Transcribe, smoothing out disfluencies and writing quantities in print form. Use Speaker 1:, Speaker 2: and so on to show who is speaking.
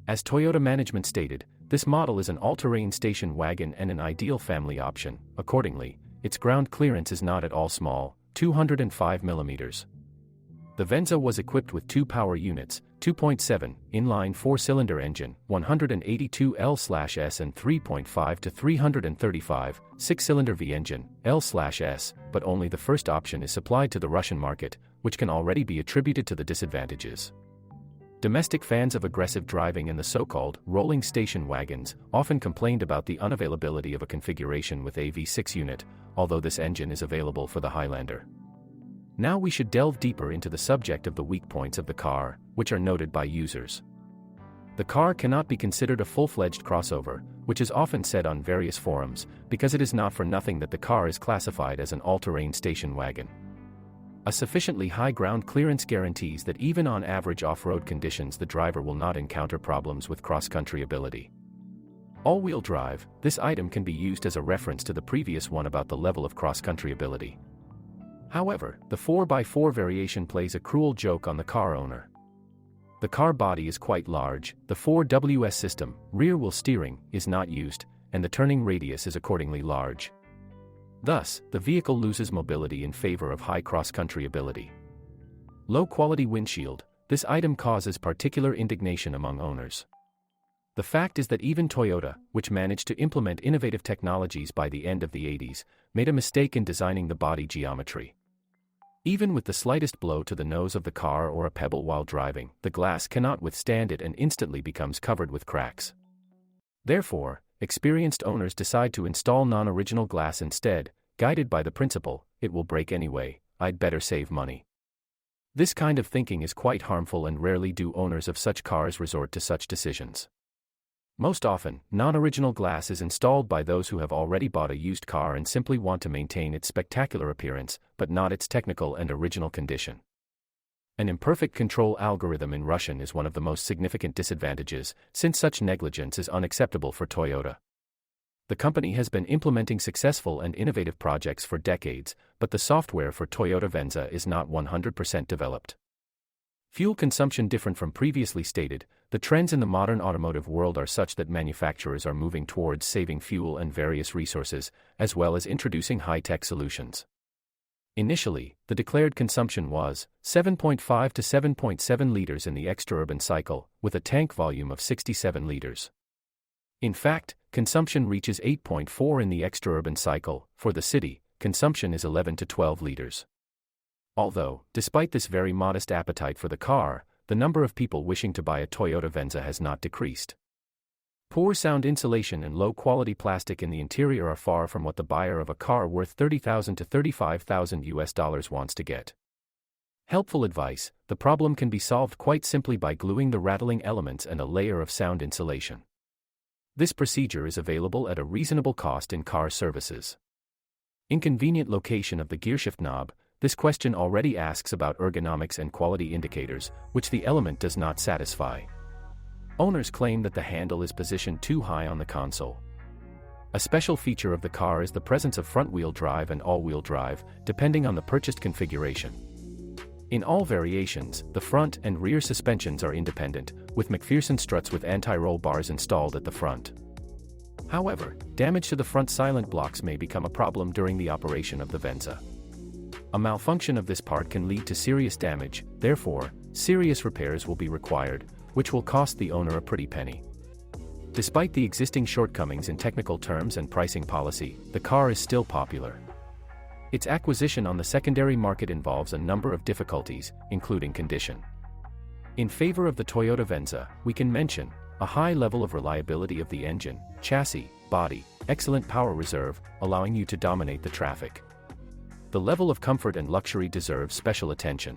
Speaker 1: As Toyota management stated, this model is an all-terrain station wagon and an ideal family option. Accordingly, its ground clearance is not at all small, 205 mm. The Venza was equipped with two power units, 2.7 inline four-cylinder engine, 182 L/S, and 3.5 to 335 six-cylinder V engine, L/S, but only the first option is supplied to the Russian market, which can already be attributed to the disadvantages. Domestic fans of aggressive driving and the so-called rolling station wagons often complained about the unavailability of a configuration with a V6 unit, although this engine is available for the Highlander. Now we should delve deeper into the subject of the weak points of the car, which are noted by users. The car cannot be considered a full-fledged crossover, which is often said on various forums, because it is not for nothing that the car is classified as an all-terrain station wagon. A sufficiently high ground clearance guarantees that even on average off-road conditions the driver will not encounter problems with cross-country ability. All-wheel drive, this item can be used as a reference to the previous one about the level of cross-country ability. However, the 4x4 variation plays a cruel joke on the car owner. The car body is quite large, the 4WS system, rear-wheel steering, is not used, and the turning radius is accordingly large. Thus, the vehicle loses mobility in favor of high cross-country ability. Low-quality windshield, this item causes particular indignation among owners. The fact is that even Toyota, which managed to implement innovative technologies by the end of the 80s, made a mistake in designing the body geometry. Even with the slightest blow to the nose of the car or a pebble while driving, the glass cannot withstand it and instantly becomes covered with cracks. Therefore, experienced owners decide to install non-original glass instead, guided by the principle, it will break anyway, I'd better save money. This kind of thinking is quite harmful and rarely do owners of such cars resort to such decisions. Most often, non-original glass is installed by those who have already bought a used car and simply want to maintain its spectacular appearance, but not its technical and original condition. An imperfect control algorithm in Russian is one of the most significant disadvantages, since such negligence is unacceptable for Toyota. The company has been implementing successful and innovative projects for decades, but the software for Toyota Venza is not 100% developed. Fuel consumption different from previously stated, the trends in the modern automotive world are such that manufacturers are moving towards saving fuel and various resources, as well as introducing high-tech solutions. Initially, the declared consumption was 7.5 to 7.7 liters in the extra-urban cycle, with a tank volume of 67 liters. In fact, consumption reaches 8.4 in the extra-urban cycle. For the city, consumption is 11 to 12 liters. Although, despite this very modest appetite for the car, the number of people wishing to buy a Toyota Venza has not decreased. Poor sound insulation and low-quality plastic in the interior are far from what the buyer of a car worth $30,000 to $35,000 wants to get. Helpful advice: the problem can be solved quite simply by gluing the rattling elements and a layer of sound insulation. This procedure is available at a reasonable cost in car services. Inconvenient location of the gearshift knob. This question already asks about ergonomics and quality indicators, which the element does not satisfy. Owners claim that the handle is positioned too high on the console. A special feature of the car is the presence of front-wheel drive and all-wheel drive, depending on the purchased configuration. In all variations, the front and rear suspensions are independent, with McPherson struts with anti-roll bars installed at the front. However, damage to the front silent blocks may become a problem during the operation of the Venza. A malfunction of this part can lead to serious damage, therefore, serious repairs will be required, which will cost the owner a pretty penny. Despite the existing shortcomings in technical terms and pricing policy, the car is still popular. Its acquisition on the secondary market involves a number of difficulties, including condition. In favor of the Toyota Venza, we can mention a high level of reliability of the engine, chassis, body, excellent power reserve, allowing you to dominate the traffic. The level of comfort and luxury deserves special attention.